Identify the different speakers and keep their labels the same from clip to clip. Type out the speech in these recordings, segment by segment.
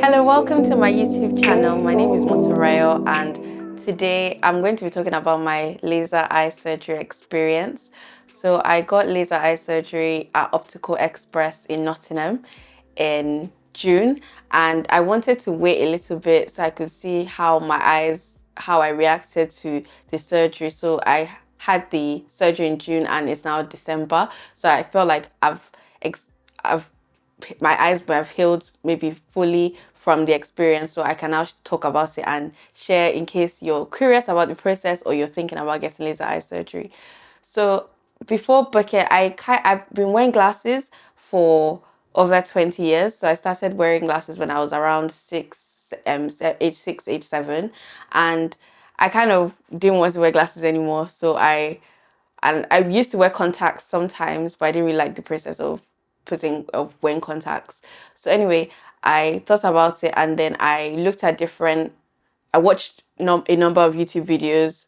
Speaker 1: Hello, welcome to my YouTube channel. My name is Motorayo, and today I'm going to be talking about my laser eye surgery experience. So I got laser eye surgery at Optical Express in Nottingham in June, and I wanted to wait a little bit so I could see how I reacted to the surgery. So I had the surgery in June and it's now December. So I felt like I've my eyes might have healed maybe fully from the experience, so I can now talk about it and share in case you're curious about the process or you're thinking about getting laser eye surgery. So before booking, I've been wearing glasses for over 20 years. So I started wearing glasses when I was around age 7, and I kind of didn't want to wear glasses anymore. So I used to wear contacts sometimes, but I didn't really like the process of wearing contacts. So anyway, I thought about it, and then I watched a number of YouTube videos,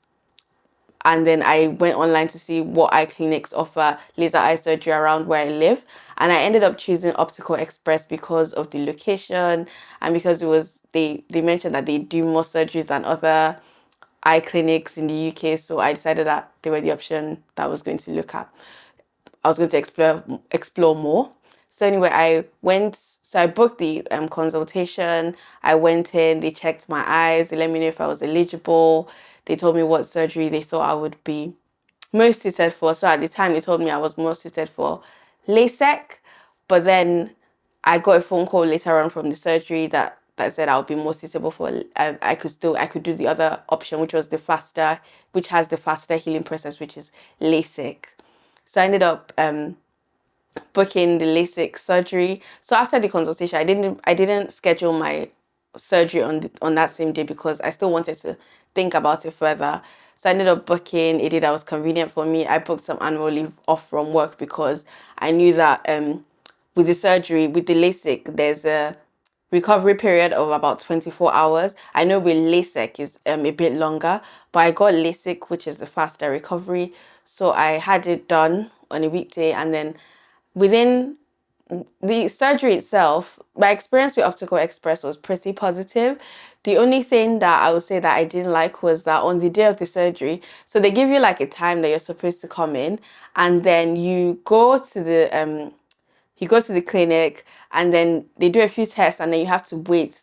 Speaker 1: and then I went online to see what eye clinics offer laser eye surgery around where I live. And I ended up choosing Optical Express because of the location, and because they mentioned that they do more surgeries than other eye clinics in the UK. So I decided that they were the option that I was going to look at. I was going to explore more. So anyway, I booked the consultation. I went in, they checked my eyes, they let me know if I was eligible. They told me what surgery they thought I would be most suited for. So at the time, they told me I was more suited for LASIK, but then I got a phone call later on from the surgery that said I would be more suitable for. I could do the other option, which has the faster healing process, which is LASIK. So I ended up booking the LASIK surgery. So after the consultation, I didn't schedule my surgery on that same day because I still wanted to think about it further. So I ended up booking a day that was convenient for me. I booked some annual leave off from work because I knew that with the surgery, with the LASIK, there's a recovery period of about 24 hours. I know with LASIK is a bit longer, but I got LASIK, which is a faster recovery. So I had it done on a weekday, and then within the surgery itself, my experience with Optical Express was pretty positive. The only thing that I would say that I didn't like was that on the day of the surgery, so they give you like a time that you're supposed to come in, and then you go to the clinic, and then they do a few tests, and then you have to wait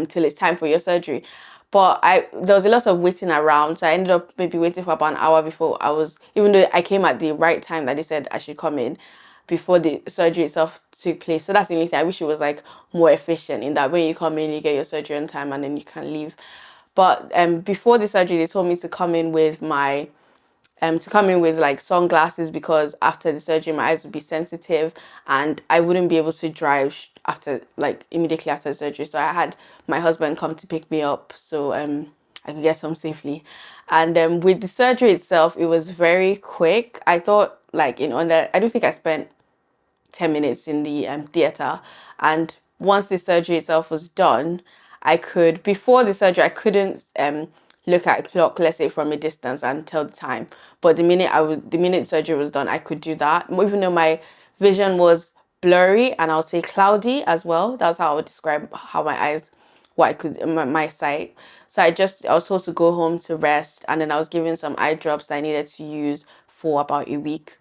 Speaker 1: till it's time for your surgery. But there was a lot of waiting around, so I ended up maybe waiting for about an hour before even though I came at the right time that they said I should come in, before the surgery itself took place. So that's the only thing. I wish it was like more efficient in that when you come in, you get your surgery on time and then you can leave. But before the surgery, they told me to come in with like sunglasses because after the surgery my eyes would be sensitive and I wouldn't be able to drive after, like, immediately after the surgery. So I had my husband come to pick me up so I could get home safely. And with the surgery itself, it was very quick. I thought, like, I don't think I spent 10 minutes in the theater. And once the surgery itself was done, before the surgery, I couldn't look at a clock, let's say from a distance, and tell the time. But the minute surgery was done, I could do that. Even though my vision was blurry and I would say cloudy as well. That's how I would describe how my eyes, my sight. So I was supposed to go home to rest, and then I was given some eye drops that I needed to use for about a week.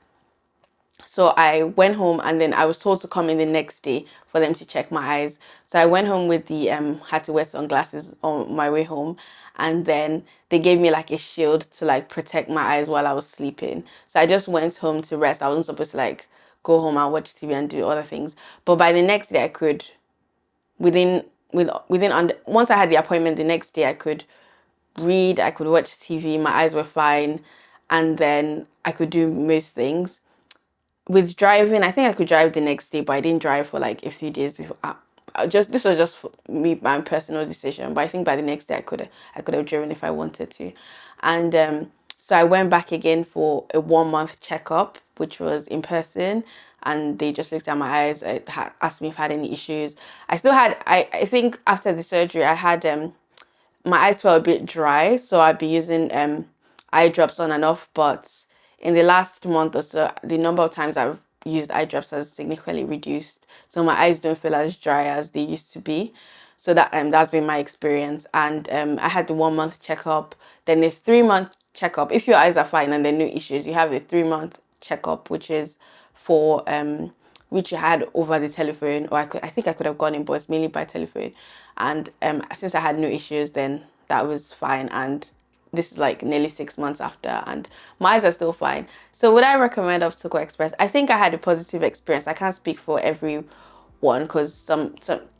Speaker 1: So I went home, and then I was told to come in the next day for them to check my eyes. So I went home with had to wear sunglasses on my way home. And then they gave me like a shield to like protect my eyes while I was sleeping. So I just went home to rest. I wasn't supposed to like go home and watch TV and do other things. But by the next day I could, once I had the appointment the next day, I could read, I could watch TV, my eyes were fine, and then I could do most things. With driving, I think I could drive the next day, but I didn't drive for like a few days before. This was just for me, my personal decision. But I think by the next day, I could have driven if I wanted to. And so I went back again for a 1 month checkup, which was in person. And they just looked at my eyes, asked me if I had any issues. I think after the surgery, I had my eyes felt a bit dry, so I'd be using eye drops on and off. But in the last month or so, the number of times I've used eye drops has significantly reduced, so my eyes don't feel as dry as they used to be. So that's been my experience. And I had the 1 month checkup, then a 3 month checkup. If your eyes are fine and there are no issues, you have a 3 month checkup, which is for which I had over the telephone, or I think I could have gone in, but it's mainly by telephone. And since I had no issues, then that was fine. And this is like nearly 6 months after, and my eyes are still fine. So would I recommend Optical Express? I think I had a positive experience. I can't speak for everyone because some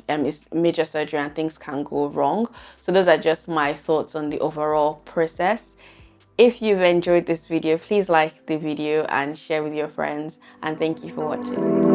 Speaker 1: it's major surgery and things can go wrong. So those are just my thoughts on the overall process. If you've enjoyed this video, please like the video and share with your friends, and thank you for watching.